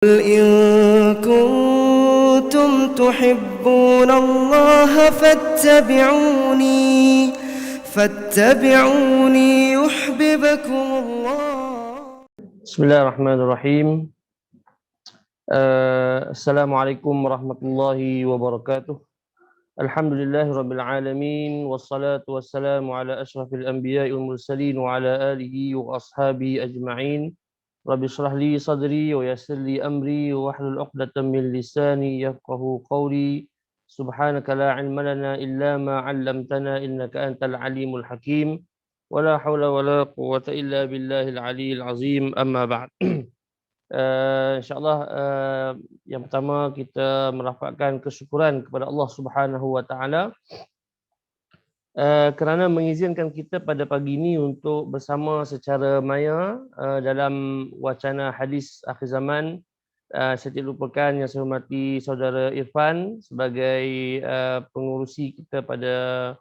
قل إن كنتم تحبون الله فاتبعوني يحببكم الله. بسم الله الرحمن الرحيم. Assalamualaikum warahmatullahi wabarakatuh. Alhamdulillahi rabbil alamin, wassalatu wassalamu ala asyrafil anbiya'i wal mursalin wa ala alihi wa ashabihi ajma'in. Rabbi shrah li sadri wa yassir li amri wa hlul 'uqdatam min lisani yafqahu qawli. Subhanaka la 'ilma lana illa ma 'allamtana innaka antal alimul hakim. Wala haula wala quwwata illa billahil aliyyil azim. Amma ba'd. InsyaAllah yang pertama kita merafakkan kesyukuran kepada Allah Subhanahu Wa Taala kerana mengizinkan kita pada pagi ini untuk bersama secara maya dalam wacana hadis akhir zaman. Saya tidak lupakan yang saya hormati saudara Irfan sebagai pengurusi kita pada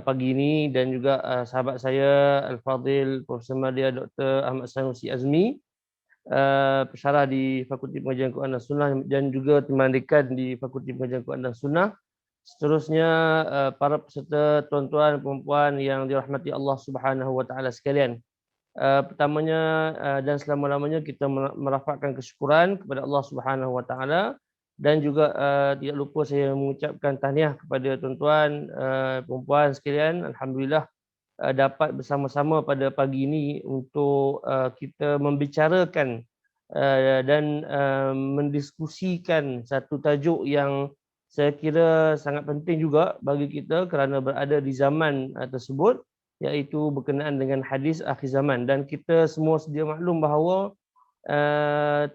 pagi ini, dan juga sahabat saya Al-Fadhil Profesor Madya Dr. Ahmad Sanusi Azmi, pensyarah di Fakulti Pengajian Quran dan Sunnah, dan juga teman dekan di Fakulti Pengajian Quran dan Sunnah. Seterusnya para peserta, tuan-tuan, perempuan yang dirahmati Allah Subhanahu Wa Taala sekalian. Pertamanya dan selama-lamanya kita merafakkan kesyukuran kepada Allah Subhanahu Wa Taala, dan juga tidak lupa saya mengucapkan tahniah kepada tuan-tuan, perempuan sekalian. Alhamdulillah dapat bersama-sama pada pagi ini untuk kita membicarakan dan mendiskusikan satu tajuk yang saya kira sangat penting juga bagi kita kerana berada di zaman tersebut, iaitu berkenaan dengan hadis akhir zaman. Dan kita semua sedia maklum bahawa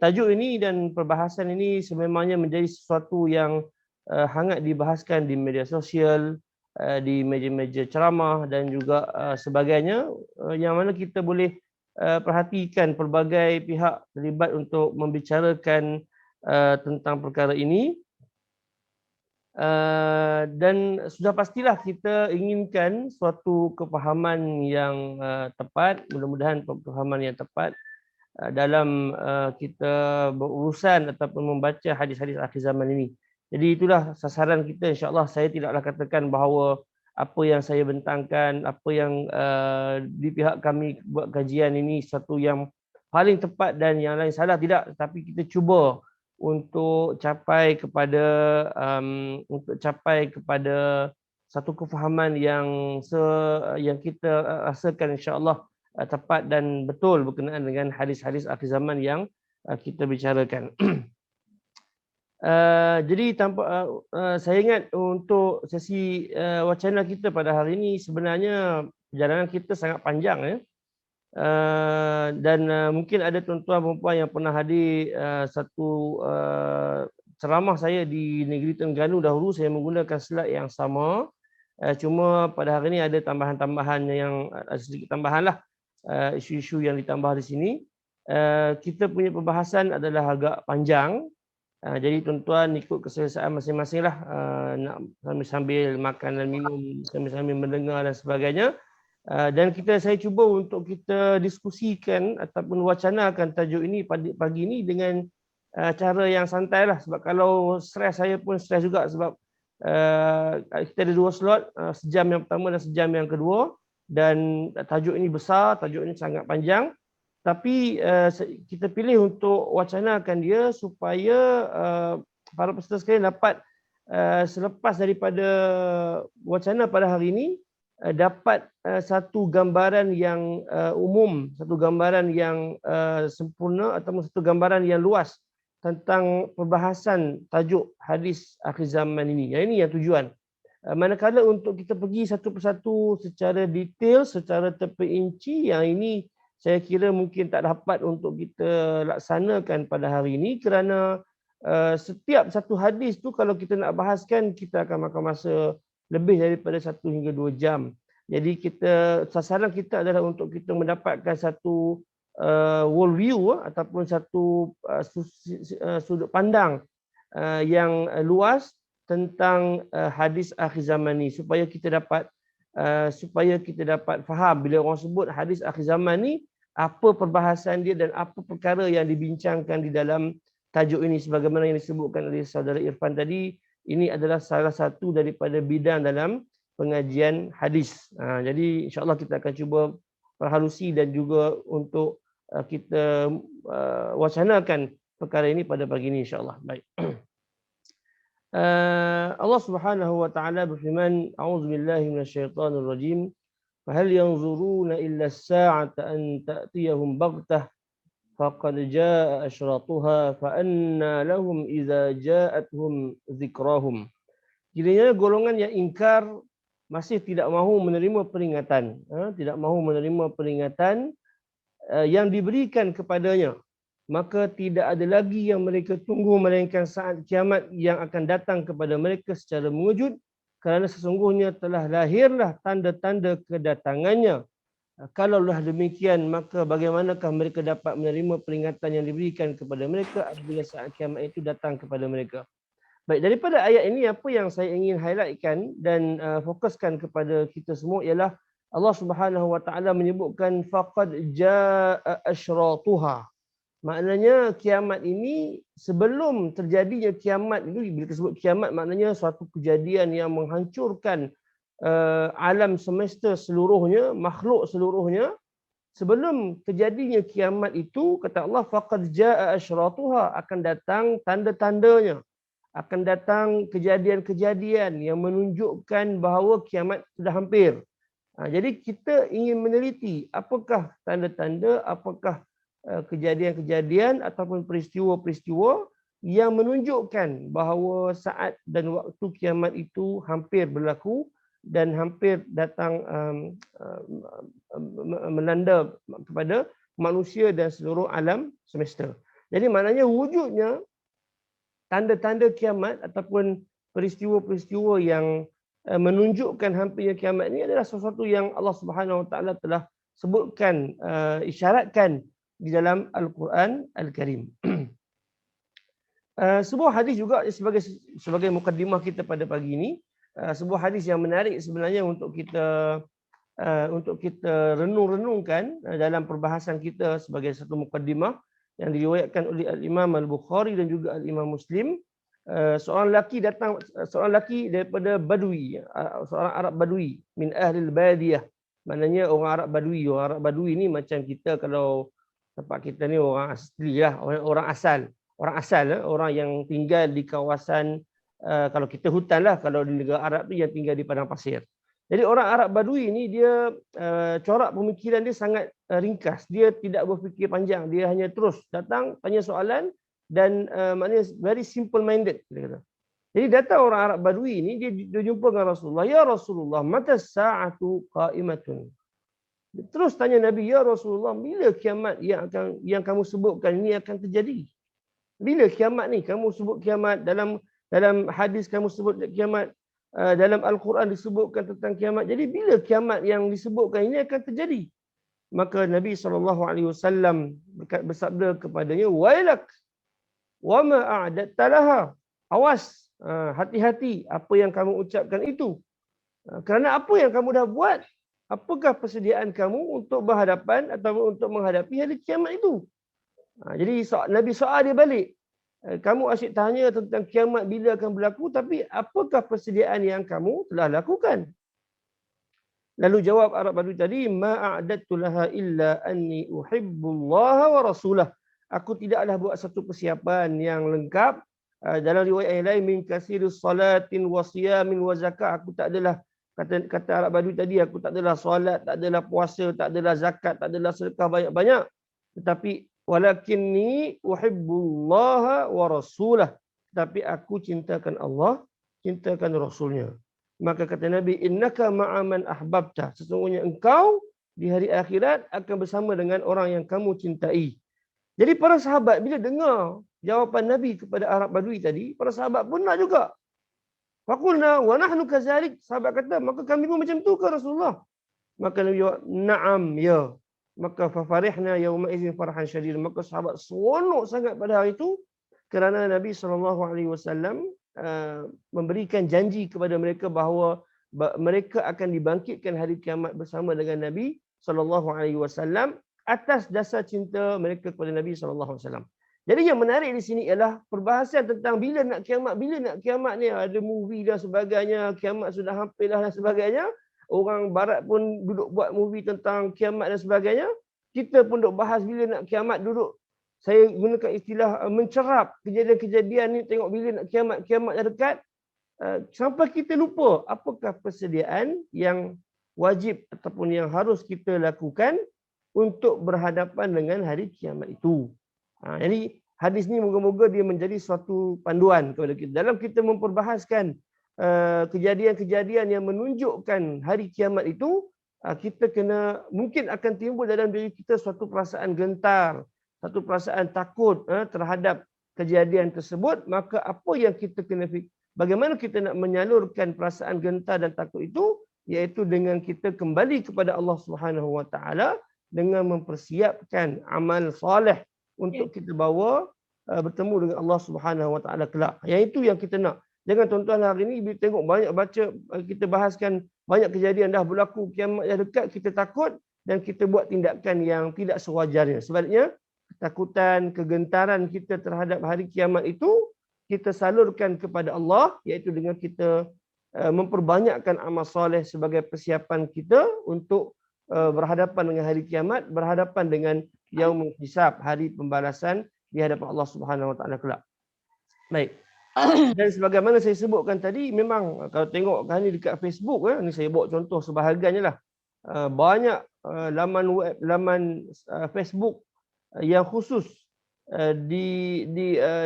tajuk ini dan perbahasan ini sememangnya menjadi sesuatu yang hangat dibahaskan di media sosial, di meja-meja ceramah dan juga sebagainya, yang mana kita boleh perhatikan pelbagai pihak terlibat untuk membicarakan tentang perkara ini. Dan sudah pastilah kita inginkan suatu kefahaman yang tepat, mudah-mudahan kefahaman yang tepat dalam kita berurusan ataupun membaca hadis-hadis akhir zaman ini. Jadi itulah sasaran kita, insya-Allah. Saya tidaklah katakan bahawa apa yang saya bentangkan, apa yang di pihak kami buat kajian ini satu yang paling tepat dan yang lain salah, tidak. Tapi kita cuba untuk capai kepada satu kefahaman yang kita rasakan, insya-Allah tepat dan betul berkenaan dengan hadis-hadis akhir zaman yang kita bicarakan. Jadi saya ingat untuk sesi wacana kita pada hari ini, sebenarnya perjalanan kita sangat panjang ya. Dan mungkin ada tuan-tuan perempuan yang pernah hadir satu ceramah saya di Negeri Terengganu dahulu. Saya menggunakan slide yang sama, cuma pada hari ini ada tambahan-tambahan yang sedikit tambahan lah, isu-isu yang ditambah di sini. Kita punya perbahasan adalah agak panjang, jadi tuan-tuan ikut keselesaan masing-masing lah, nak sambil makan dan minum, sambil mendengar dan sebagainya. Dan saya cuba untuk kita diskusikan ataupun wacanakan tajuk ini pagi ini dengan cara yang santai lah. Sebab kalau stres, saya pun stres juga sebab kita ada dua slot, sejam yang pertama dan sejam yang kedua. Dan tajuk ini besar, tajuk ini sangat panjang. Tapi kita pilih untuk wacanakan dia supaya para peserta sekalian dapat selepas daripada wacana pada hari ini dapat satu gambaran yang umum, satu gambaran yang sempurna ataupun satu gambaran yang luas tentang perbahasan tajuk hadis akhir zaman ini. Yang ini yang tujuan. Manakala untuk kita pergi satu persatu secara detail, secara terperinci, yang ini saya kira mungkin tak dapat untuk kita laksanakan pada hari ini kerana setiap satu hadis tu kalau kita nak bahaskan, kita akan makan masa lebih daripada 1 hingga 2 jam. Jadi sasaran kita adalah untuk kita mendapatkan satu world view ataupun satu sudut pandang yang luas tentang hadis akhir zaman ni, supaya kita dapat faham bila orang sebut hadis akhir zaman ni, apa perbahasan dia dan apa perkara yang dibincangkan di dalam tajuk ini sebagaimana yang disebutkan oleh saudara Irfan tadi, ini adalah salah satu daripada bidang dalam pengajian hadis. Jadi insya-Allah kita akan cuba perhalusi dan juga untuk kita wacanakan perkara ini pada pagi ini insya-Allah. Baik. Allah Subhanahu wa taala berfirman, "A'udzubillahi minasyaitonir rajim. Fahal yanzuruna illa as-sa'ata an ta'tiyahum baghtah faqad jaa'a asyratuha fa anna lahum idza ja'atuhum dzikrahum." Kiranya golongan yang ingkar masih tidak mahu menerima peringatan, tidak mahu menerima peringatan yang diberikan kepadanya, maka tidak ada lagi yang mereka tunggu melainkan saat kiamat yang akan datang kepada mereka secara mengejut, kerana sesungguhnya telah lahirlah tanda-tanda kedatangannya. Kalaulah demikian, maka bagaimanakah mereka dapat menerima peringatan yang diberikan kepada mereka apabila saat kiamat itu datang kepada mereka. Baik, daripada ayat ini apa yang saya ingin highlightkan dan fokuskan kepada kita semua ialah Allah Subhanahu wa taala menyebutkan faqad jaa asyratuha. Maknanya kiamat ini, sebelum terjadinya kiamat itu, bila disebut kiamat maknanya suatu kejadian yang menghancurkan alam semesta seluruhnya, makhluk seluruhnya. Sebelum terjadinya kiamat itu, kata Allah, faqad jaa asyratuha, akan datang tanda-tandanya, akan datang kejadian-kejadian yang menunjukkan bahawa kiamat sudah hampir. Jadi kita ingin meneliti apakah tanda-tanda, apakah kejadian-kejadian ataupun peristiwa-peristiwa yang menunjukkan bahawa saat dan waktu kiamat itu hampir berlaku dan hampir datang melanda kepada manusia dan seluruh alam semesta. Jadi maknanya wujudnya tanda-tanda kiamat ataupun peristiwa-peristiwa yang menunjukkan hampirnya kiamat ini adalah sesuatu yang Allah Subhanahu Wa Taala telah sebutkan, isyaratkan di dalam Al-Quran Al-Karim. Sebuah hadis juga sebagai mukaddimah kita pada pagi ini, sebuah hadis yang menarik sebenarnya untuk kita renung-renungkan dalam perbahasan kita sebagai satu mukaddimah yang diriwayatkan oleh Al-Imam Al-Bukhari dan juga Al-Imam Muslim. Seorang lelaki daripada Badui, seorang Arab Badui min ahlil badiyah. Maknanya orang Arab Badui. Orang Arab Badui ni macam kita, kalau tempat kita ni orang asli lah, orang asal, orang yang tinggal di kawasan, kalau kita hutan lah, kalau di negara Arab tu yang tinggal di padang pasir. Jadi orang Arab Badui ni dia corak pemikiran dia sangat ringkas. Dia tidak berfikir panjang, dia hanya terus datang tanya soalan dan maknanya very simple minded, dia kata. Jadi datang orang Arab Badui ni, dia jumpa dengan Rasulullah. Ya Rasulullah, mata sa'atu qa'imatun. Dia terus tanya Nabi, ya Rasulullah, bila kiamat yang kamu sebutkan ini akan terjadi? Bila kiamat ni? Kamu sebut kiamat dalam hadis, kamu sebut kiamat, dalam Al-Quran disebutkan tentang kiamat. Jadi bila kiamat yang disebutkan ini akan terjadi? Maka Nabi SAW bersabda kepadanya, wailak wa ma a'datta laha. Awas, hati-hati apa yang kamu ucapkan itu. Kerana apa yang kamu dah buat? Apakah persediaan kamu untuk berhadapan atau untuk menghadapi hari kiamat itu? Jadi Nabi soal dia balik. Kamu asyik tanya tentang kiamat bila akan berlaku, tapi apakah persediaan yang kamu telah lakukan? Lalu jawab Arab Badui tadi, ma'adattu laha illa anni uhibbullaha wa rasulah. Aku tidaklah buat satu persiapan yang lengkap. Dalam riwayat yang lain, min kasirus salatin wa siyamin wa zakat. Aku tak adalah, kata Arab Badui tadi, aku tak adalah solat, tak adalah puasa, tak adalah zakat, tak adalah sedekah banyak-banyak. Tetapi walakinni uhibbullaha wa rasulah. Tapi aku cintakan Allah, cintakan Rasulnya. Maka kata Nabi, innaka ma'aman ahbabta. Sesungguhnya engkau di hari akhirat akan bersama dengan orang yang kamu cintai. Jadi para sahabat bila dengar jawapan Nabi kepada Arab Badui tadi, para sahabat pun nak juga. Faqulna wa nahnu kazalik. Sahabat kata, maka kami pun macam tu ke Rasulullah? Maka Nabi jawab, na'am, ya. Maka fafarihna yawma idzin farhan syadid. Maka sahabat seronok sangat pada hari itu kerana Nabi SAW memberikan janji kepada mereka bahawa mereka akan dibangkitkan hari kiamat bersama dengan Nabi SAW atas dasar cinta mereka kepada Nabi SAW. Jadi yang menarik di sini ialah perbahasan tentang bila nak kiamat ni, ada movie dan sebagainya, kiamat sudah hampir dah dan sebagainya. Orang barat pun duduk buat movie tentang kiamat dan sebagainya. Kita pun duk bahas bila nak kiamat, duduk saya gunakan istilah mencerap kejadian-kejadian ni, tengok bila nak kiamat dah dekat. Sampai kita lupa apakah persediaan yang wajib ataupun yang harus kita lakukan untuk berhadapan dengan hari kiamat itu. Jadi hadis ni moga-moga dia menjadi suatu panduan kepada kita dalam kita memperbahaskan kejadian-kejadian yang menunjukkan hari kiamat itu. Kita kena, mungkin akan timbul dalam diri kita suatu perasaan gentar, satu perasaan takut terhadap kejadian tersebut. Maka apa yang kita kena, bagaimana kita nak menyalurkan perasaan gentar dan takut itu, iaitu dengan kita kembali kepada Allah Subhanahu Wa Taala dengan mempersiapkan amal soleh untuk kita bawa bertemu dengan Allah Subhanahu Wa Taala kelak. Yang itu yang kita nak. Jangan tuan-tuan hari ini bila tengok banyak baca, kita bahaskan banyak kejadian dah berlaku, kiamat dah dekat, kita takut dan kita buat tindakan yang tidak sewajarnya. Sebaliknya, ketakutan, kegentaran kita terhadap hari kiamat itu kita salurkan kepada Allah, iaitu dengan kita memperbanyakkan amal soleh sebagai persiapan kita untuk berhadapan dengan hari kiamat, berhadapan dengan yaumul hisab, hari pembalasan di hadapan Allah Subhanahu Wa Taala kelak. Baik. Dan sebagaimana saya sebutkan tadi, memang kalau tengok kan ni dekat Facebook, ni saya bawa contoh sebahagiannya lah. Banyak laman web, laman Facebook yang khusus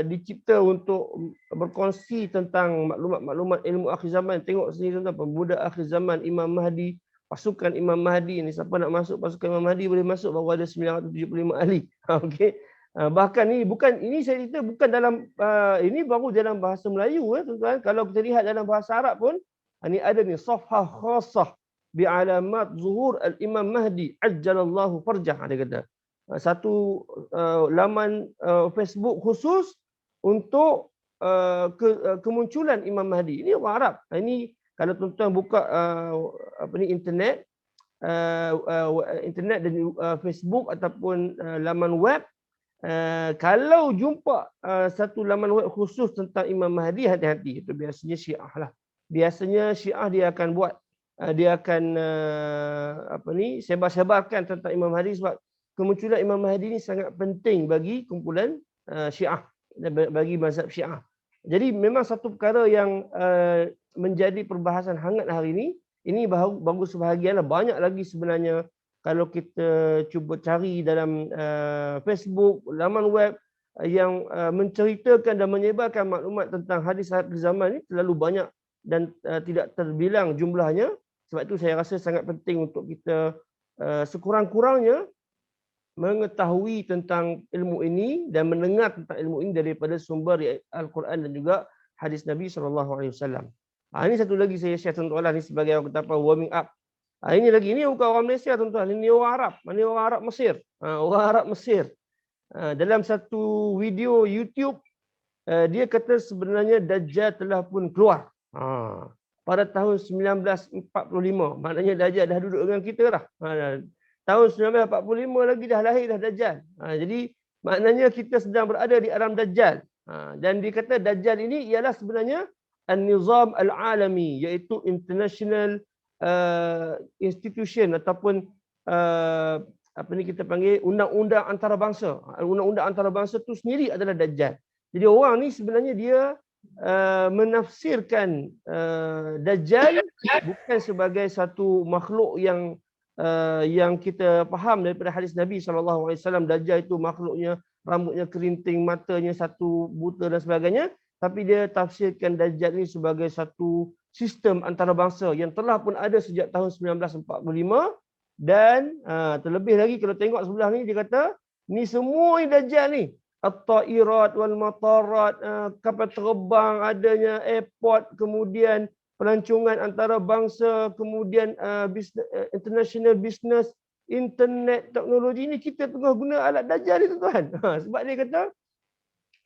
dicipta untuk berkongsi tentang maklumat-maklumat ilmu akhir zaman. Tengok sini tentang pemuda akhir zaman, Imam Mahdi, pasukan Imam Mahdi ni. Siapa nak masuk pasukan Imam Mahdi boleh masuk, baru ada 975 ahli. Okey. Bahkan ini saya cerita bukan dalam ini baru dalam bahasa Melayu, tuan-tuan. Kalau kita lihat dalam bahasa Arab pun ini ada ni, safhah khassah bi alamat zuhur al-Imam Mahdi ajjalallahu farjah, dia kata. Satu laman Facebook khusus untuk kemunculan Imam Mahdi. Ini orang Arab. Ini kalau tuan-tuan buka internet dan Facebook ataupun laman web, kalau jumpa satu laman web khusus tentang Imam Mahdi, hati-hati. Itu biasanya Syiah lah. Biasanya Syiah dia akan buat, dia akan sebar-sebarkan tentang Imam Mahdi, sebab kemunculan Imam Mahdi ni sangat penting bagi kumpulan Syiah, bagi mazhab Syiah. Jadi memang satu perkara yang menjadi perbahasan hangat hari ini. Ini baru sebahagian lah. Banyak lagi sebenarnya. Kalau kita cuba cari dalam Facebook, laman web yang menceritakan dan menyebarkan maklumat tentang hadis akhir zaman ini terlalu banyak dan tidak terbilang jumlahnya. Sebab itu saya rasa sangat penting untuk kita sekurang-kurangnya mengetahui tentang ilmu ini dan mendengar tentang ilmu ini daripada sumber Al-Quran dan juga hadis Nabi SAW. Ini satu lagi saya share tuan-tuan ni sebagai orang kata warming up. Ini lagi, ini bukan orang Malaysia tuan-tuan, ini orang Arab. Ini orang Arab Mesir. Orang Arab Mesir. Dalam satu video YouTube, dia kata sebenarnya Dajjal telah pun keluar. Pada tahun 1945. Maknanya Dajjal dah duduk dengan kita dah. Tahun 1945 lagi dah lahir dah Dajjal. Jadi maknanya kita sedang berada di alam Dajjal. Dan dia kata Dajjal ini ialah sebenarnya An-Nizam Al-Alami, iaitu international institution ataupun apa ni kita panggil undang-undang antarabangsa. Undang-undang antarabangsa tu sendiri adalah Dajjal. Jadi orang ni sebenarnya dia menafsirkan Dajjal bukan sebagai satu makhluk yang kita faham daripada hadis Nabi SAW. Dajjal itu makhluknya rambutnya kerinting, matanya satu buta dan sebagainya. Tapi dia tafsirkan Dajjal ini sebagai satu sistem antarabangsa yang telah pun ada sejak tahun 1945. Dan terlebih lagi kalau tengok sebelah ni, dia kata ni semua ni Dajjal ni. At-ta'irat wal matarat, kapal terbang, adanya airport, kemudian pelancongan antarabangsa, kemudian international business, internet, teknologi ni kita tengah guna alat Dajjal ni tuan-tuan. Sebab dia kata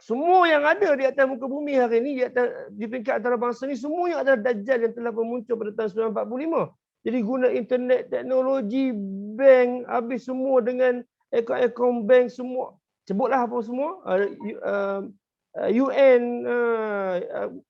semua yang ada di atas muka bumi hari ini, di peringkat antarabangsa ni, semua yang adalah Dajjal yang telah muncul pada tahun 1945. Jadi guna internet, teknologi, bank, habis semua dengan akaun bank semua. sebutlah apa semua, UN,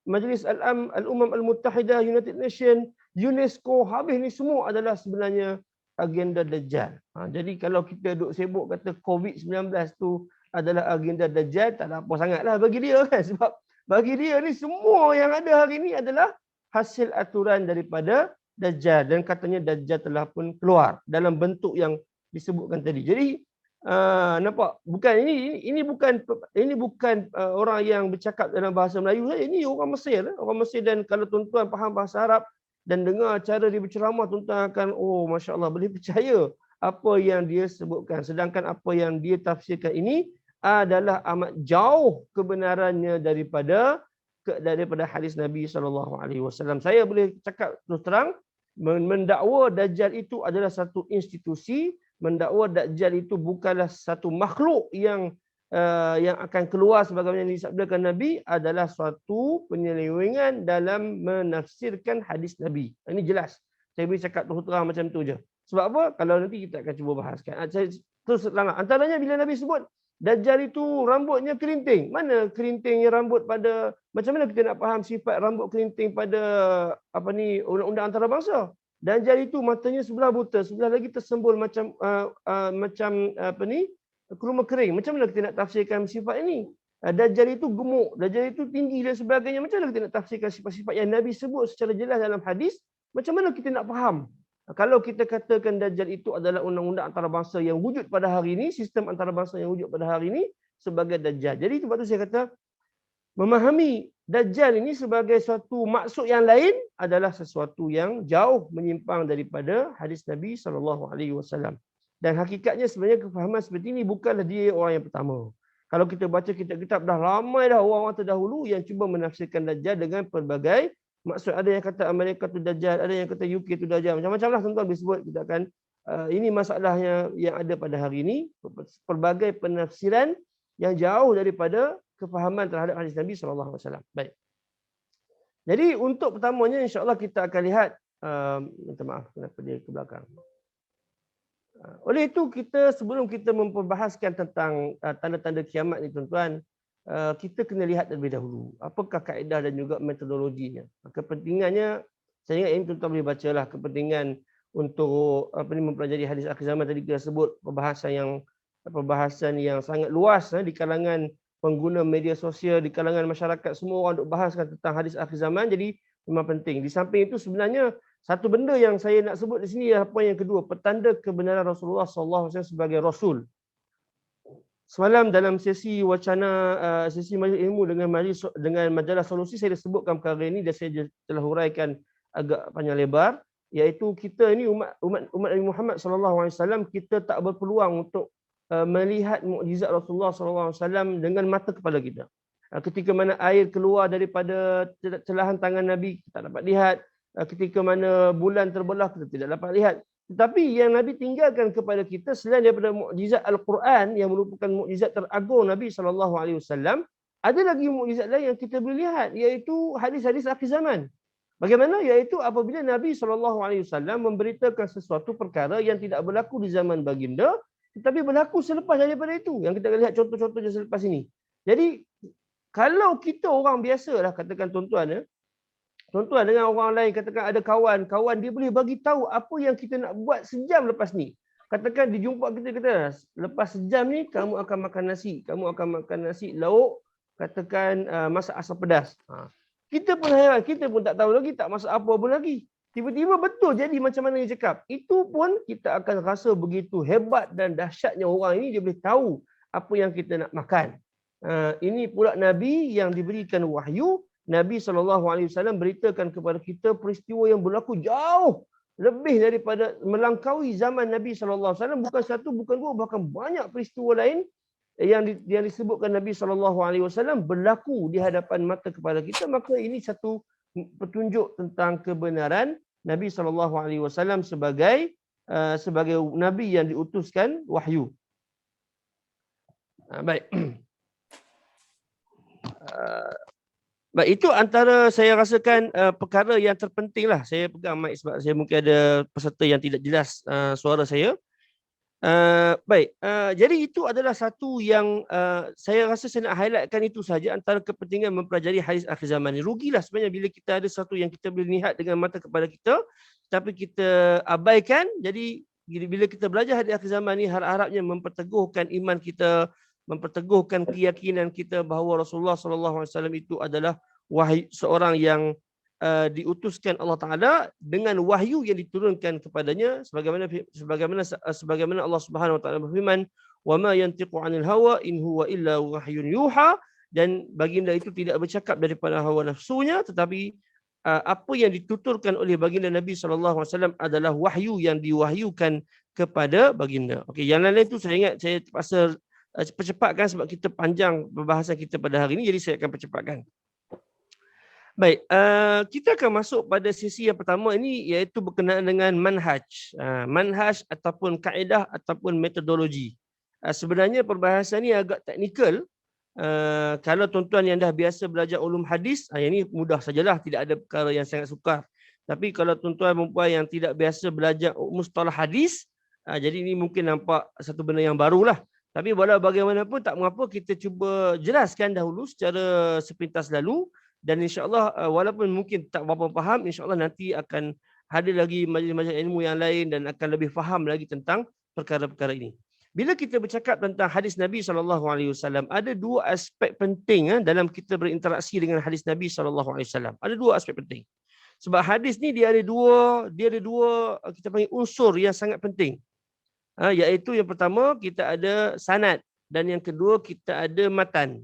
Majlis Al-Umam Al-Muttahidah, United Nation, UNESCO, habis ni semua adalah sebenarnya agenda Dajjal. Jadi kalau kita duk sibuk kata COVID-19 tu adalah agenda Dajjal, tak ada apa sangatlah bagi dia kan. Sebab bagi dia ni semua yang ada hari ni adalah hasil aturan daripada Dajjal. Dan katanya Dajjal telah pun keluar dalam bentuk yang disebutkan tadi. Jadi nampak, bukan ini bukan orang yang bercakap dalam bahasa Melayu saja. Ini orang Mesir. Orang Mesir, dan kalau tuan-tuan faham bahasa Arab dan dengar cara dia berceramah, tuan-tuan akan, oh Masya Allah, boleh percaya apa yang dia sebutkan. Sedangkan apa yang dia tafsirkan ini adalah amat jauh kebenarannya daripada hadis Nabi SAW. Saya boleh cakap terus terang, mendakwa Dajjal itu adalah satu institusi, mendakwa Dajjal itu bukanlah satu makhluk yang akan keluar sebagaimana yang disabdakan Nabi, adalah suatu penyelewengan dalam menafsirkan hadis Nabi. Ini jelas. Saya boleh cakap terus terang macam tu je. Sebab apa? Kalau nanti kita akan cuba bahaskan. Terus terang. Antaranya bila Nabi sebut Dajjal itu rambutnya kerinting. Mana kerintingnya rambut pada, macam mana kita nak faham sifat rambut kerinting pada undang-undang antarabangsa? Dajjal itu matanya sebelah buta, sebelah lagi tersembul macam kurma kering. Macam mana kita nak tafsirkan sifat ini? Dajjal itu gemuk, Dajjal itu tinggi dan sebagainya. Macam mana kita nak tafsirkan sifat-sifat yang Nabi sebut secara jelas dalam hadis? Macam mana kita nak faham? Kalau kita katakan Dajjal itu adalah undang-undang antarabangsa yang wujud pada hari ini, sistem antarabangsa yang wujud pada hari ini sebagai Dajjal. Jadi sebab tu saya kata, memahami Dajjal ini sebagai suatu maksud yang lain adalah sesuatu yang jauh menyimpang daripada hadis Nabi SAW. Dan hakikatnya sebenarnya kefahaman seperti ini bukanlah dia orang yang pertama. Kalau kita baca kitab-kitab, dah ramai dah orang-orang terdahulu yang cuba menafsirkan Dajjal dengan pelbagai maksud. Ada yang kata Amerika tu Dajjal, ada yang kata UK tu Dajjal. Macam-macam lah tuan-tuan disebut. Kita akan, ini masalahnya yang ada pada hari ini. Pelbagai penafsiran yang jauh daripada kefahaman terhadap hadis Nabi SAW. Baik. Jadi untuk pertamanya insya-Allah kita akan lihat, minta maaf kenapa dia ke belakang. Oleh itu kita, sebelum kita memperbahaskan tentang tanda-tanda kiamat ni tuan-tuan, kita kena lihat terlebih dahulu apakah kaedah dan juga metodologinya. Kepentingannya, saya ingat ini tuan-tuan boleh bacalah, kepentingan untuk mempelajari hadis akhir zaman. Tadi kita sebut perbahasan yang sangat luas di kalangan pengguna media sosial, di kalangan masyarakat, semua orang duk bahaskan tentang hadis akhir zaman. Jadi memang penting. Di samping itu sebenarnya satu benda yang saya nak sebut di sini adalah poin yang kedua, petanda kebenaran Rasulullah SAW sebagai Rasul. Semalam dalam sesi wacana, sesi majlis ilmu dengan majalah Solusi, saya dah sebutkan perkara ini dan saya telah huraikan agak panjang lebar, iaitu kita ini umat Nabi Muhammad SAW, kita tak berpeluang untuk melihat mukjizat Rasulullah SAW dengan mata kepala kita. Ketika mana air keluar daripada celahan tangan Nabi, kita tak dapat lihat. Ketika mana bulan terbelah, kita tidak dapat lihat. Tetapi yang Nabi tinggalkan kepada kita selain daripada mukjizat Al-Quran yang merupakan mukjizat teragung Nabi SAW, ada lagi mukjizat lain yang kita boleh lihat, iaitu hadis-hadis akhir zaman. Bagaimana? Iaitu apabila Nabi SAW memberitakan sesuatu perkara yang tidak berlaku di zaman baginda, tetapi berlaku selepas daripada itu. Yang kita akan lihat contoh-contohnya selepas ini. Jadi, kalau kita orang biasa lah, katakan tuan-tuan, tuan-tuan dengan orang lain, katakan ada kawan dia boleh bagi tahu apa yang kita nak buat sejam lepas ni. Katakan dijumpa kita, kata lepas sejam ni kamu akan makan nasi lauk, katakan masak asam pedas. Kita pun heran, kita pun tak tahu lagi, tak masak apa pun lagi. Tiba-tiba betul jadi macam mana dia cakap. Itu pun kita akan rasa begitu hebat dan dahsyatnya orang ini, dia boleh tahu apa yang kita nak makan. Ini pula Nabi yang diberikan wahyu. Nabi SAW beritakan kepada kita peristiwa yang berlaku jauh lebih daripada melangkaui zaman Nabi SAW. Bukan satu, bukan dua, bahkan banyak peristiwa lain yang disebutkan Nabi SAW berlaku di hadapan mata kepala kita. Maka ini satu petunjuk tentang kebenaran Nabi SAW sebagai Nabi yang diutuskan wahyu. Baik. Baik, itu antara saya rasakan perkara yang terpenting lah. Saya pegang mic sebab saya mungkin ada peserta yang tidak jelas suara saya. Baik, jadi itu adalah satu yang saya rasa saya nak highlightkan itu saja antara kepentingan mempelajari hadis akhir zaman ni. Rugilah sebenarnya bila kita ada satu yang kita boleh lihat dengan mata kepala kita, tapi kita abaikan. Jadi bila kita belajar hadis akhir zaman ni, harap-harapnya memperteguhkan iman kita, memperteguhkan keyakinan kita bahawa Rasulullah SAW itu adalah seorang yang diutuskan Allah Taala dengan wahyu yang diturunkan kepadanya, sebagaimana Allah Subhanahu Wa Taala berfirman, "Wa ma yantiqu 'anil hawa in huwa illa wahyun yuha." Dan baginda itu tidak bercakap daripada hawa nafsunya, tetapi apa yang dituturkan oleh baginda Nabi SAW adalah wahyu yang diwahyukan kepada baginda. Okey, yang lain itu saya ingat saya terpaksa percepatkan sebab kita panjang perbahasan kita pada hari ini, jadi saya akan percepatkan. Baik, kita akan masuk pada sesi yang pertama ini, iaitu berkenaan dengan manhaj. Manhaj ataupun kaedah ataupun metodologi. Sebenarnya perbahasan ini agak teknikal. Kalau tuan-tuan yang dah biasa belajar ulum hadis, yang ini mudah sajalah, tidak ada perkara yang sangat sukar. Tapi kalau tuan-tuan dan puan yang tidak biasa belajar mustalah hadis, jadi ini mungkin nampak satu benda yang barulah. Tapi walau bagaimanapun tak mengapa, kita cuba jelaskan dahulu secara sepintas lalu. Dan insya-Allah walaupun mungkin tak berapa faham, insya-Allah nanti akan hadir lagi majlis-majlis ilmu yang lain dan akan lebih faham lagi tentang perkara-perkara ini. Bila kita bercakap tentang hadis Nabi SAW, ada dua aspek penting dalam kita berinteraksi dengan hadis Nabi SAW. Ada dua aspek penting. Sebab hadis ni dia ada dua kita panggil unsur yang sangat penting. Iaitu yang pertama kita ada sanad dan yang kedua kita ada matan.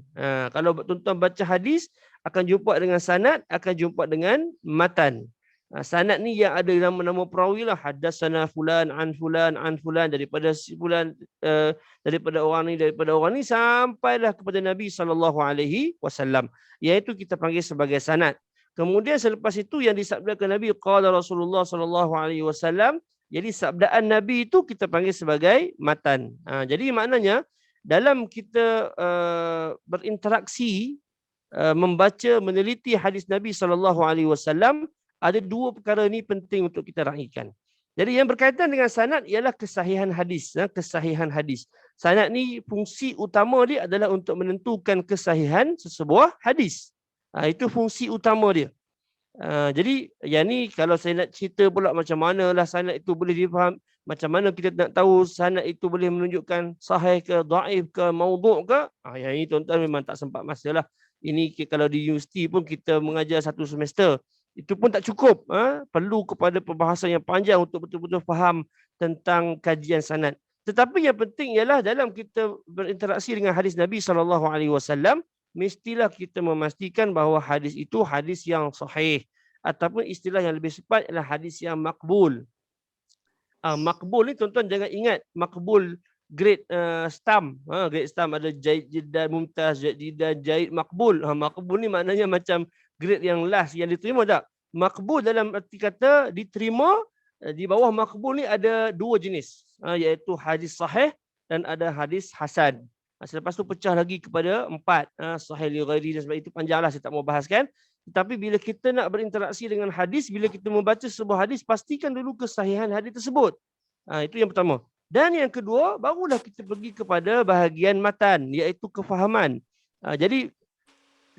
Kalau tuan-tuan baca hadis, akan jumpa dengan sanad, akan jumpa dengan matan. Sanad ni yang ada nama-nama perawi lah. Hadatsana fulan an fulan daripada si fulan, daripada orang ni sampailah kepada Nabi SAW. Iaitu kita panggil sebagai sanad. Kemudian selepas itu yang disabdakan Nabi, qala Rasulullah SAW. Jadi sabdaan Nabi itu kita panggil sebagai matan. Jadi maknanya dalam kita berinteraksi, membaca, meneliti hadis Nabi SAW, ada dua perkara ini penting untuk kita raikan. Jadi yang berkaitan dengan sanad ialah kesahihan hadis. Kesahihan hadis. Sanad ni fungsi utama dia adalah untuk menentukan kesahihan sesebuah hadis. Itu fungsi utama dia. Jadi yang ni kalau saya nak cerita pula macam manalah sanad itu boleh difaham, macam mana kita nak tahu sanad itu boleh menunjukkan sahih ke, dhaif ke, maudhu' ke, yang ini tuan-tuan memang tak sempat masa lah. Ini kalau di universiti pun kita mengajar satu semester, itu pun tak cukup. Perlu kepada perbahasan yang panjang untuk betul-betul faham tentang kajian sanad. Tetapi yang penting ialah dalam kita berinteraksi dengan hadis Nabi SAW, mestilah kita memastikan bahawa hadis itu hadis yang sahih, ataupun istilah yang lebih tepat adalah hadis yang makbul. Makbul ni tuan-tuan jangan ingat makbul grade stam. Grade stam ada jaid, jiddan, mumtaz, jiddan, jaid, makbul. Makbul ni maknanya macam grade yang last yang diterima tak? Makbul dalam arti kata diterima. Di bawah makbul ni ada dua jenis, iaitu hadis sahih dan ada hadis hasan. Selepas tu pecah lagi kepada empat, sahih li ghairi, dan sebab itu panjanglah saya tak mau bahaskan. Tetapi bila kita nak berinteraksi dengan hadis, bila kita membaca sebuah hadis, pastikan dulu kesahihan hadis tersebut. Itu yang pertama. Dan yang kedua, barulah kita pergi kepada bahagian matan, iaitu kefahaman. Jadi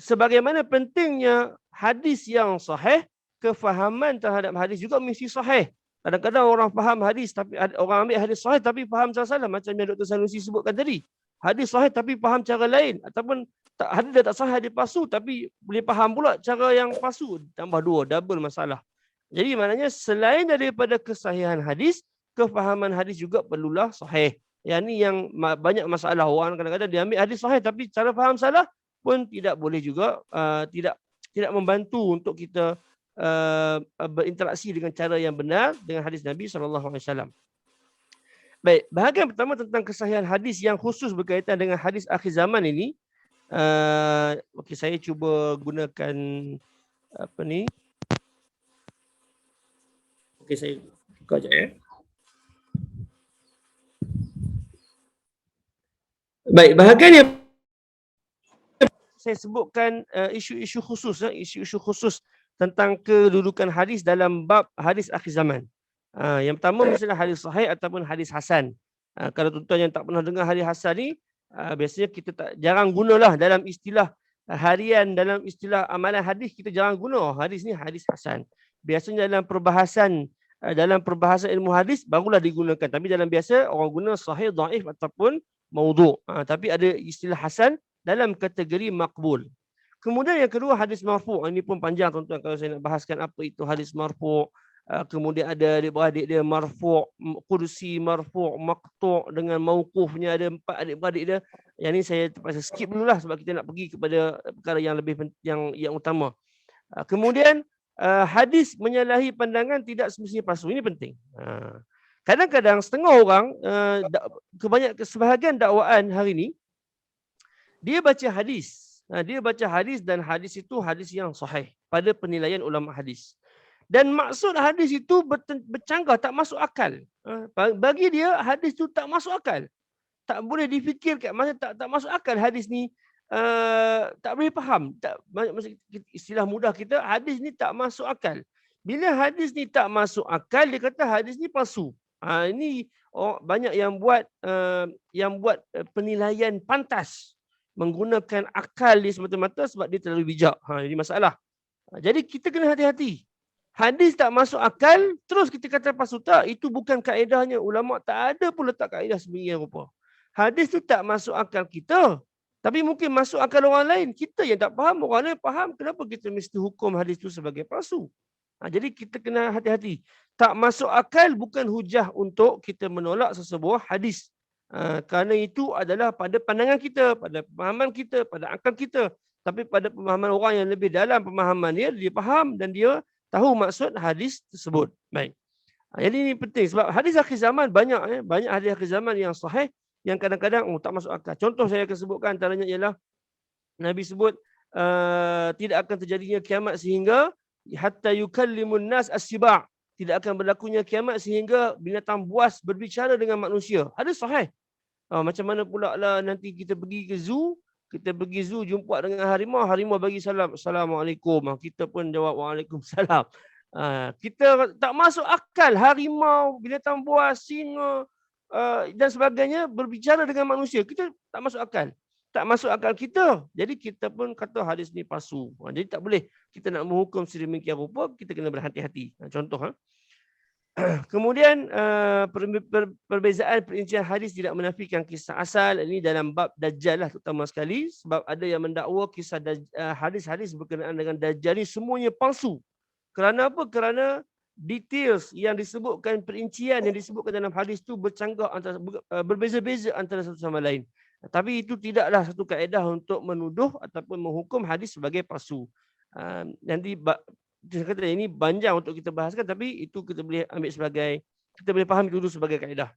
sebagaimana pentingnya hadis yang sahih, kefahaman terhadap hadis juga mesti sahih. Kadang-kadang orang faham hadis, tapi orang ambil hadis sahih tapi faham salah, macam yang Dr. Sanusi sebutkan tadi. Hadis sahih tapi faham cara lain, ataupun hadis dah tak sahih, hadis palsu tapi boleh faham pula cara yang palsu. Tambah dua, double masalah. Jadi maknanya selain daripada kesahihan hadis, kefahaman hadis juga perlulah sahih. Yang ni yang banyak masalah. Orang kadang-kadang dia ambil hadis sahih tapi cara faham salah pun tidak boleh juga, tidak membantu untuk kita berinteraksi dengan cara yang benar dengan hadis Nabi SAW. Baik, bahagian pertama tentang kesahihan hadis yang khusus berkaitan dengan hadis akhir zaman ini. Okey, saya cuba gunakan apa ni. Okey, saya buka sekejap ya. Baik, bahagian yang saya sebutkan isu-isu khusus tentang kedudukan hadis dalam bab hadis akhir zaman. Yang pertama misalnya hadis sahih ataupun hadis hasan. Kalau tuan-tuan yang tak pernah dengar hadis hasan ni, biasanya kita jarang gunalah dalam istilah harian, dalam istilah amalan hadis kita jarang guna hadis ni hadis hasan. Biasanya dalam perbahasan ilmu hadis barulah digunakan. Tapi dalam biasa orang guna sahih, dhaif ataupun maudhu'. Tapi ada istilah hasan dalam kategori makbul. Kemudian yang kedua hadis marfu'. Ini pun panjang tuan-tuan kalau saya nak bahaskan apa itu hadis marfu'. Kemudian ada adik-beradik dia marfu', qudsi, marfu', maqtu' dengan mauqufnya, ada 4 adik-beradik dia. Yang ni saya terpaksa skip dululah sebab kita nak pergi kepada perkara yang lebih yang utama. Kemudian hadis menyalahi pandangan tidak semestinya palsu. Ini penting. Kadang-kadang setengah orang, sebahagian dakwaan hari ini, dia baca hadis. Dia baca hadis dan hadis itu hadis yang sahih pada penilaian ulama hadis. Dan maksud hadis itu bercanggah, tak masuk akal. Bagi dia hadis itu tak masuk akal. Tak boleh difikirkan, maksudnya tak masuk akal hadis ni. Tak boleh faham. Istilah mudah kita, hadis ni tak masuk akal. Bila hadis ni tak masuk akal, dia kata hadis ni palsu. Ini banyak yang buat penilaian pantas menggunakan akal dia semata-mata sebab dia terlalu bijak. Ini masalah. Jadi kita kena hati-hati. Hadis tak masuk akal, terus kita kata palsu. Tak, itu bukan kaedahnya. Ulama tak ada pun letak kaedah sebenarnya rupa. Hadis tu tak masuk akal kita. Tapi mungkin masuk akal orang lain. Kita yang tak faham, orang lain faham. Kenapa kita mesti hukum hadis tu sebagai palsu? Jadi kita kena hati-hati. Tak masuk akal bukan hujah untuk kita menolak sesebuah hadis. Kerana itu adalah pada pandangan kita, pada pemahaman kita, pada akal kita. Tapi pada pemahaman orang yang lebih dalam pemahaman dia faham dan dia tahu maksud hadis tersebut. Baik. Jadi ini penting sebab hadis akhir zaman banyak hadis akhir zaman yang sahih yang kadang-kadang tak masuk akal. Contoh saya akan sebutkan antaranya ialah Nabi sebut tidak akan terjadinya kiamat sehingga hatta yukallimun nas as-siba'. Tidak akan berlakunya kiamat sehingga binatang buas berbicara dengan manusia. Hadis sahih. Macam mana pula lah nanti kita pergi ke zoo, jumpa dengan harimau bagi salam, Assalamualaikum. Kita pun jawab Waalaikumsalam. Kita tak masuk akal harimau, binatang buas, singa dan sebagainya berbicara dengan manusia. Kita tak masuk akal. Tak masuk akal kita. Jadi kita pun kata hadis ni palsu. Jadi tak boleh kita nak menghukum sedemikian rupa, kita kena berhati-hati. Contoh. Kemudian perbezaan perincian hadis tidak menafikan kisah asal. Ini dalam bab Dajjal lah terutama sekali. Sebab ada yang mendakwa kisah hadis-hadis berkenaan dengan Dajjal ni semuanya palsu. Kerana apa? Kerana details yang disebutkan, perincian yang disebutkan dalam hadis tu bercanggah berbeza-beza antara satu sama lain. Tapi itu tidaklah satu kaedah untuk menuduh ataupun menghukum hadis sebagai palsu. Nanti saya kata ini panjang untuk kita bahaskan, tapi itu kita boleh ambil sebagai, kita boleh faham itu dulu sebagai kaedah.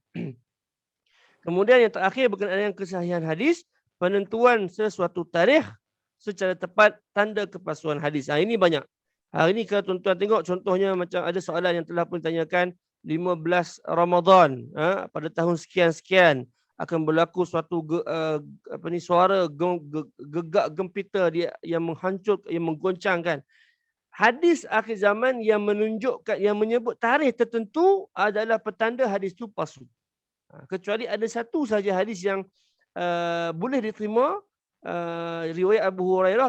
Kemudian yang terakhir berkenaan dengan kesahihan hadis, penentuan sesuatu tarikh secara tepat tanda kepalsuan hadis. Ini banyak. Hari ini kalau tuan-tuan tengok contohnya macam ada soalan yang telah pun ditanyakan 15 Ramadan pada tahun sekian-sekian akan berlaku suatu suara gegak gempita dia yang menghancur, yang menggoncangkan. Hadis akhir zaman yang menunjukkan, yang menyebut tarikh tertentu adalah petanda hadis itu palsu. Kecuali ada satu saja hadis yang boleh diterima, riwayat Abu Hurairah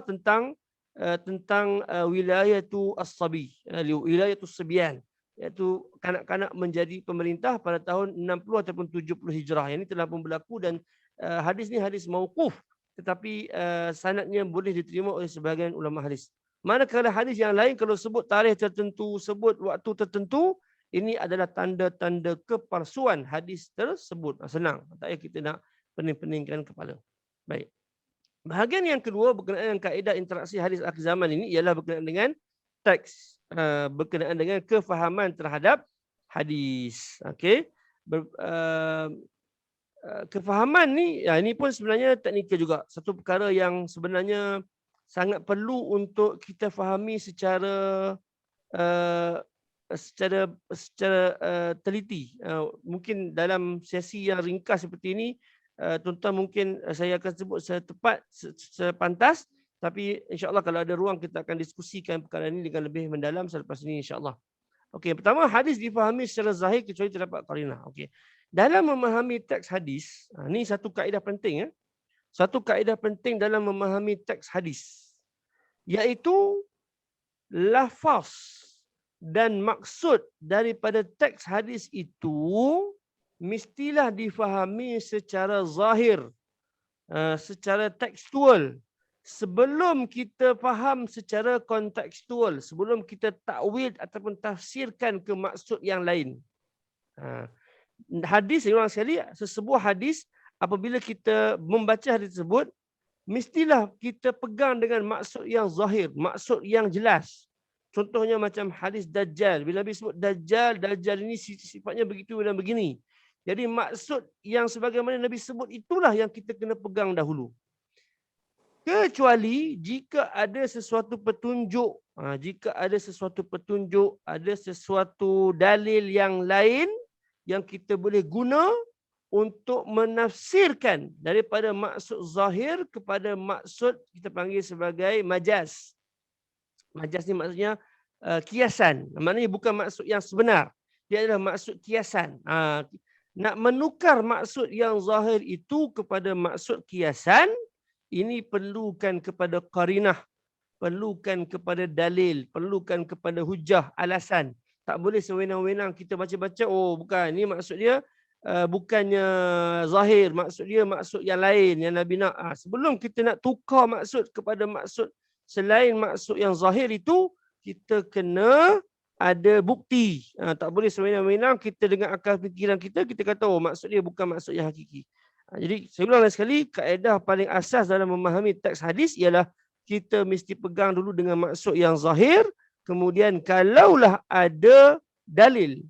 tentang wilayatul as-sabi, wilayatul sabyan, iaitu kanak-kanak menjadi pemerintah pada tahun 60 ataupun 70 Hijrah. Yang ini telah pun berlaku dan hadis ni hadis mauquf, tetapi sanadnya boleh diterima oleh sebahagian ulama hadis. Manakala hadis yang lain kalau sebut tarikh tertentu, sebut waktu tertentu, ini adalah tanda-tanda kepalsuan hadis tersebut. Senang, tak payah kita nak pening-peningkan kepala. Baik. Bahagian yang kedua berkenaan dengan kaedah interaksi hadis akhir zaman ini ialah berkenaan dengan teks, berkenaan dengan kefahaman terhadap hadis. Okey. Kefahaman ni, ini pun sebenarnya teknikal juga. Satu perkara yang sebenarnya sangat perlu untuk kita fahami secara teliti. Mungkin dalam sesi yang ringkas seperti ini, tuan-tuan mungkin saya akan sebut setepat, sepantas, tapi insya-Allah kalau ada ruang kita akan diskusikan perkara ini dengan lebih mendalam selepas ini insya-Allah. Okey, pertama hadis difahami secara zahir kecuali terdapat qarinah. Okey. Dalam memahami teks hadis, ni satu kaedah penting. Satu kaedah penting dalam memahami teks hadis, iaitu lafaz dan maksud daripada teks hadis itu mestilah difahami secara zahir, secara tekstual. Sebelum kita faham secara kontekstual, sebelum kita takwil ataupun tafsirkan ke maksud yang lain. Hadis, saya ulang sekali, sesebuah hadis apabila kita membaca hadis tersebut, mestilah kita pegang dengan maksud yang zahir, maksud yang jelas. Contohnya macam hadis Dajjal. Bila Nabi sebut Dajjal, Dajjal ini sifatnya begitu dan begini. Jadi maksud yang sebagaimana Nabi sebut itulah yang kita kena pegang dahulu. Kecuali jika ada sesuatu petunjuk, ada sesuatu dalil yang lain yang kita boleh guna untuk menafsirkan daripada maksud zahir kepada maksud kita panggil sebagai majaz. Majaz ni maksudnya kiasan. Maknanya bukan maksud yang sebenar. Dia adalah maksud kiasan. Nak menukar maksud yang zahir itu kepada maksud kiasan, ini perlukan kepada qarinah, perlukan kepada dalil, perlukan kepada hujah, alasan. Tak boleh sewenang-wenang kita baca-baca, oh bukan, ni maksud dia bukannya zahir, maksud dia maksud yang lain yang Nabi nak. Sebelum kita nak tukar maksud kepada maksud selain maksud yang zahir itu, kita kena ada bukti. Tak boleh sewenang-wenang kita dengan akal fikiran kita kata, oh maksud dia bukan maksud yang hakiki. Jadi saya ulang sekali, kaedah paling asas dalam memahami teks hadis ialah kita mesti pegang dulu dengan maksud yang zahir. Kemudian kalaulah ada dalil,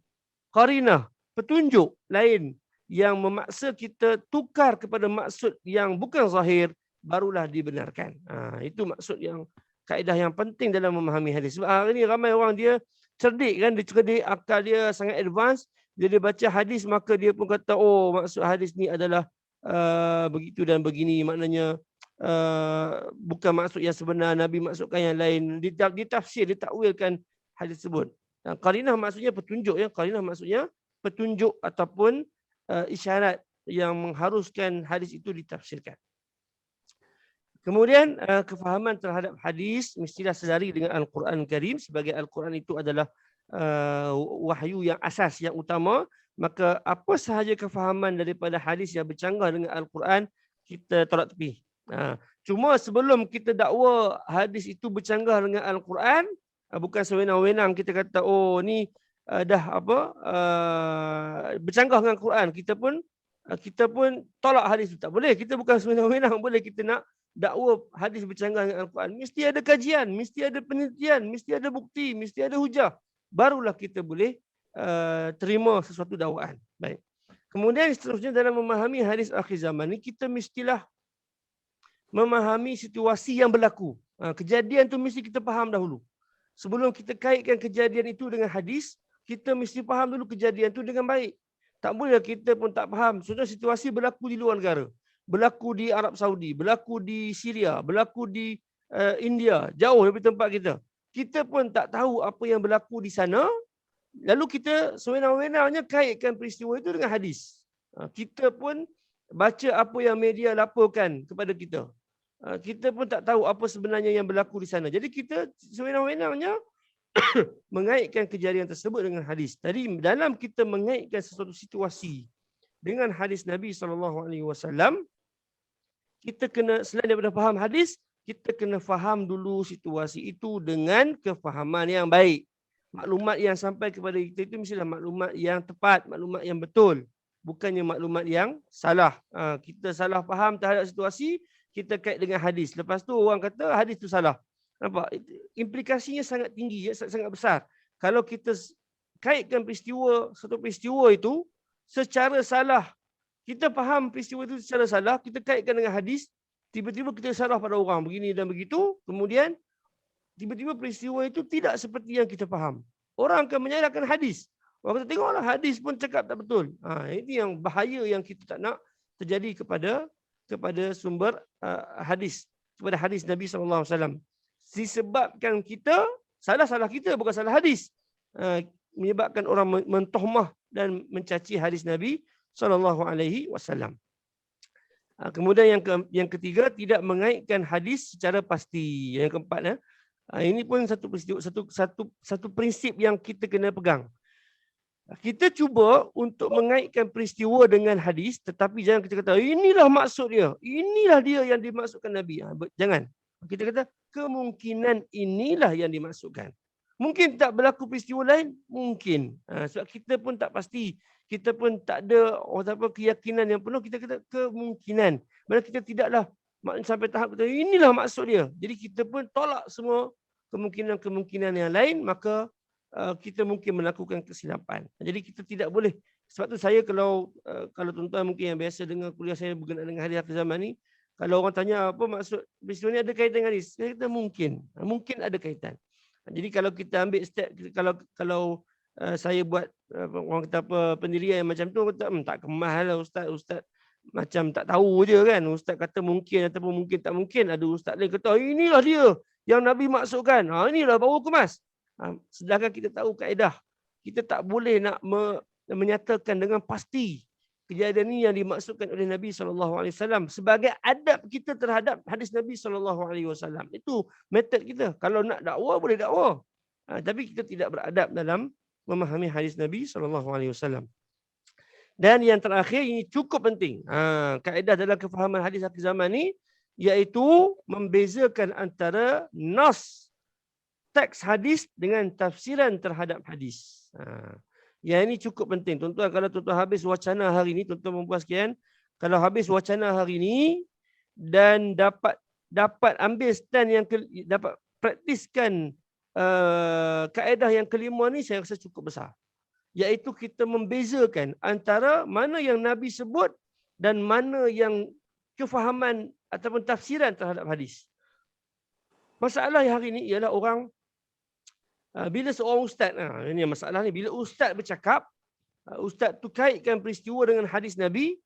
qarinah, petunjuk lain yang memaksa kita tukar kepada maksud yang bukan zahir, barulah dibenarkan. Itu maksud yang kaedah yang penting dalam memahami hadis. Sebab hari ini ramai orang dia cerdik kan, dia cerdik, akal dia sangat advance. Bila dia baca hadis maka dia pun kata, oh maksud hadis ni adalah begitu dan begini, maknanya bukan maksud yang sebenar, Nabi maksudkan yang lain, ditafsir, ditakwilkan hadis tersebut. Qarinah maksudnya petunjuk, qarinah maksudnya petunjuk ataupun isyarat yang mengharuskan hadis itu ditafsirkan. Kemudian kefahaman terhadap hadis mestilah sedari dengan Al-Quran Karim, sebagai Al-Quran itu adalah wahyu yang asas, yang utama. Maka apa sahaja kefahaman daripada hadis yang bercanggah dengan Al-Quran, kita tolak tepi. Cuma sebelum kita dakwa hadis itu bercanggah dengan Al-Quran, bukan sewenang-wenang kita kata, oh ni bercanggah dengan Al-Quran, kita pun tolak hadis itu. Tak boleh. Kita bukan sewenang-wenang boleh kita nak dakwa hadis bercanggah dengan Al-Quran. Mesti ada kajian, mesti ada penelitian, mesti ada bukti, mesti ada hujah. Barulah kita boleh terima sesuatu dakwaan. Baik. Kemudian seterusnya dalam memahami hadis akhir zaman ni, kita mestilah memahami situasi yang berlaku. Kejadian tu mesti kita faham dahulu. Sebelum kita kaitkan kejadian itu dengan hadis, kita mesti faham dulu kejadian itu dengan baik. Tak boleh kita pun tak faham. Sudah situasi berlaku di luar negara. Berlaku di Arab Saudi, berlaku di Syria, berlaku di India, jauh dari tempat kita. Kita pun tak tahu apa yang berlaku di sana. Lalu kita sewenang-wenangnya kaitkan peristiwa itu dengan hadis. Kita pun baca apa yang media laporkan kepada kita. Kita pun tak tahu apa sebenarnya yang berlaku di sana. Jadi kita sewenang-wenangnya mengaitkan kejadian tersebut dengan hadis. Tadi dalam kita mengaitkan sesuatu situasi dengan hadis Nabi SAW, kita kena, selain daripada faham hadis, kita kena faham dulu situasi itu dengan kefahaman yang baik. Maklumat yang sampai kepada kita itu mestilah maklumat yang tepat, maklumat yang betul. Bukannya maklumat yang salah. Kita salah faham terhadap situasi, kita kait dengan hadis. Lepas tu orang kata hadis itu salah. Nampak? Implikasinya sangat tinggi, sangat besar. Kalau kita kaitkan satu peristiwa itu secara salah, kita faham peristiwa itu secara salah, kita kaitkan dengan hadis, tiba-tiba kita salah pada orang begini dan begitu, kemudian tiba-tiba peristiwa itu tidak seperti yang kita faham. Orang akan menyalahkan hadis. Orang kata, tengoklah hadis pun cakap tak betul. Ini yang bahaya yang kita tak nak terjadi kepada sumber hadis, kepada hadis Nabi SAW. Disebabkan kita, salah kita, bukan salah hadis. Menyebabkan orang mentohmah dan mencaci hadis Nabi SAW. Kemudian yang ketiga, tidak mengaitkan hadis secara pasti. Yang keempat, ini pun satu prinsip yang kita kena pegang. Kita cuba untuk mengaitkan peristiwa dengan hadis, tetapi jangan kita kata inilah maksud dia, inilah dia yang dimaksudkan Nabi. Jangan. Kita kata kemungkinan inilah yang dimaksudkan. Mungkin tak berlaku peristiwa lain, mungkin. Sebab kita pun tak pasti, kita pun tak ada keyakinan yang penuh. Kita kata kemungkinan. Malah kita tidaklah sampai tahap kata inilah maksud dia. Jadi kita pun tolak semua kemungkinan-kemungkinan yang lain, maka kita mungkin melakukan kesilapan. Jadi kita tidak boleh. Sebab tu saya kalau tuan-tuan mungkin yang biasa dengar kuliah saya berkenaan dengan hadis akhir zaman ni, kalau orang tanya apa maksud peristiwa ni ada kaitan dengan hadis, saya kata mungkin ada kaitan. Jadi kalau kita ambil step, kalau saya buat orang kata apa pendirian macam tu, kata tak kemaslah ustaz macam tak tahu je kan. Ustaz kata mungkin ataupun mungkin tak mungkin. Ada ustaz lain kata inilah dia yang Nabi maksudkan. Inilah baru kemas. Sedangkan kita tahu kaedah, kita tak boleh nak menyatakan dengan pasti kejadian ini yang dimaksudkan oleh Nabi SAW sebagai adab kita terhadap hadis Nabi SAW. Itu metod kita. Kalau nak dakwa, boleh dakwa. Tapi kita tidak beradab dalam memahami hadis Nabi SAW. Dan yang terakhir, ini cukup penting. Kaedah dalam kefahaman hadis akhir zaman ni, iaitu membezakan antara nas teks hadis dengan tafsiran terhadap hadis. Yang ini cukup penting. Tuan-tuan, kalau tuan-tuan habis wacana hari ini, tuan-tuan mempuas sekian, kalau habis wacana hari ini dan dapat ambil stand yang dapat praktiskan kaedah yang kelima ni, saya rasa cukup besar. Iaitu kita membezakan antara mana yang Nabi sebut dan mana yang kefahaman ataupun tafsiran terhadap hadis. Masalah hari ini ialah orang bila seorang ustaz, ini masalah ni, bila ustaz bercakap, ustaz tu kaitkan peristiwa dengan hadis Nabi,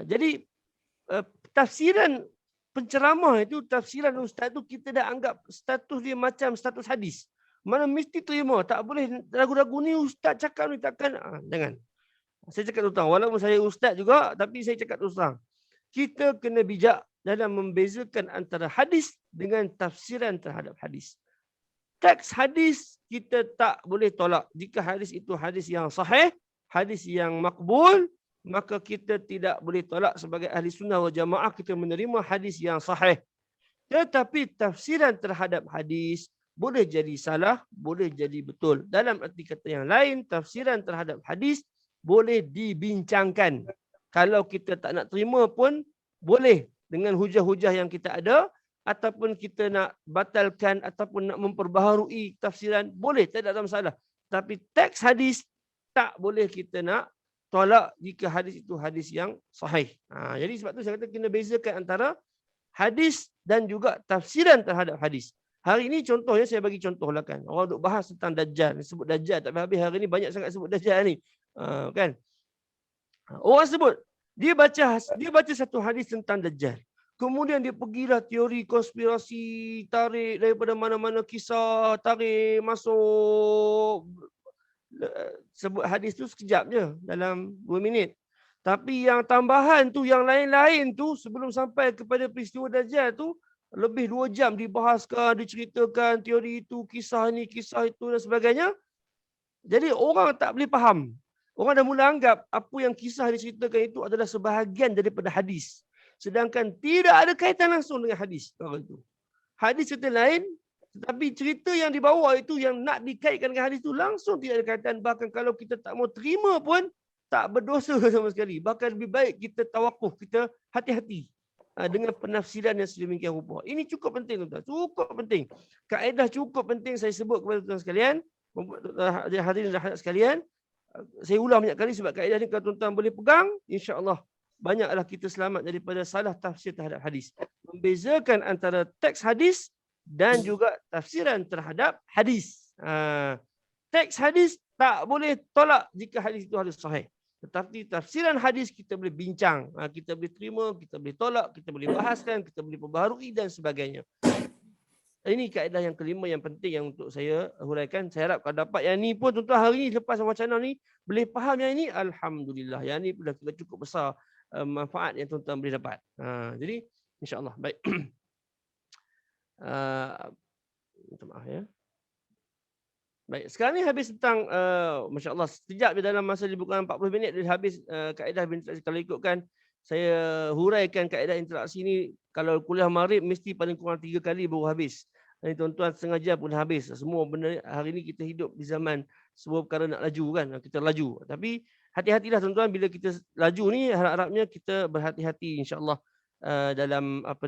jadi tafsiran penceramah itu, tafsiran ustaz tu kita dah anggap status dia macam status hadis. Mana mesti terima, tak boleh ragu-ragu ni ustaz cakap ni takkan, jangan. Saya cakap terus terang, walaupun saya ustaz juga, tapi saya cakap terus terang. Kita kena bijak dalam membezakan antara hadis dengan tafsiran terhadap hadis. Teks hadis kita tak boleh tolak. Jika hadis itu hadis yang sahih, hadis yang makbul, maka kita tidak boleh tolak sebagai ahli sunnah wal jamaah, kita menerima hadis yang sahih. Tetapi tafsiran terhadap hadis boleh jadi salah, boleh jadi betul. Dalam arti kata yang lain, tafsiran terhadap hadis boleh dibincangkan. Kalau kita tak nak terima pun boleh dengan hujah-hujah yang kita ada, ataupun kita nak batalkan ataupun nak memperbaharui tafsiran, boleh, tak ada masalah. Tapi teks hadis tak boleh kita nak tolak jika hadis itu hadis yang sahih. Jadi sebab tu saya kata kena bezakan antara hadis dan juga tafsiran terhadap hadis. Hari ini contohnya saya bagi contoh lah kan. Orang duk bahas tentang Dajjal. Sebut Dajjal tak habis. Hari ini banyak sangat sebut Dajjal ni. Kan? Orang sebut. Dia baca satu hadis tentang Dajjal. Kemudian dia pergilah teori konspirasi, tarik daripada mana-mana kisah, tarik masuk. Sebut hadis tu sekejap je, dalam 2 minit. Tapi yang tambahan tu, yang lain-lain tu, sebelum sampai kepada peristiwa Dajjal tu, lebih 2 jam dibahaskan, diceritakan teori itu, kisah ni, kisah itu dan sebagainya. Jadi orang tak boleh faham. Orang dah mula anggap apa yang kisah diceritakan itu adalah sebahagian daripada hadis. Sedangkan tidak ada kaitan langsung dengan hadis. Hadis cerita lain, tetapi cerita yang dibawa itu yang nak dikaitkan dengan hadis itu langsung tidak ada kaitan. Bahkan kalau kita tak mau terima pun, tak berdosa sama sekali. Bahkan lebih baik kita tawakuf, kita hati-hati dengan penafsiran yang sedemikian rupa. Ini cukup penting, tuan-tuan. Cukup penting. Kaedah cukup penting saya sebut kepada tuan-tuan sekalian. Hadirin dan hadirat sekalian. Saya ulang banyak kali sebab kaedah ni kalau tuan-tuan boleh pegang, insya-Allah banyaklah kita selamat daripada salah tafsir terhadap hadis. Membezakan antara teks hadis dan juga tafsiran terhadap hadis. Teks hadis tak boleh tolak jika hadis itu hadis sahih. Tetapi tafsiran hadis kita boleh bincang. Kita boleh terima, kita boleh tolak, kita boleh bahaskan, kita boleh perbaharui dan sebagainya. ini kaedah yang kelima yang penting yang untuk saya huraikan. Saya harap kalau dapat yang ni pun tuan-tuan hari ni lepas wacana ni boleh faham yang ini, alhamdulillah. Yang ni dah cukup besar manfaat yang tuan-tuan boleh dapat. Jadi insya-Allah baik. Minta maaf ya. Baik, sekarang ni habis tentang masya-Allah sekejap je dalam masa lebih kurang 40 minit dia habis kaedah berinteraksi. Kalau ikutkan saya huraikan kaedah interaksi ni, kalau kuliah maghrib mesti paling kurang 3 kali baru habis. Dan tuan-tuan setengah jam pun habis. Semua benda hari ni kita hidup di zaman semua perkara nak laju kan, kita laju. Tapi hati-hatilah tuan-tuan bila kita laju ni, harap-harapnya kita berhati-hati insya-Allah dalam apa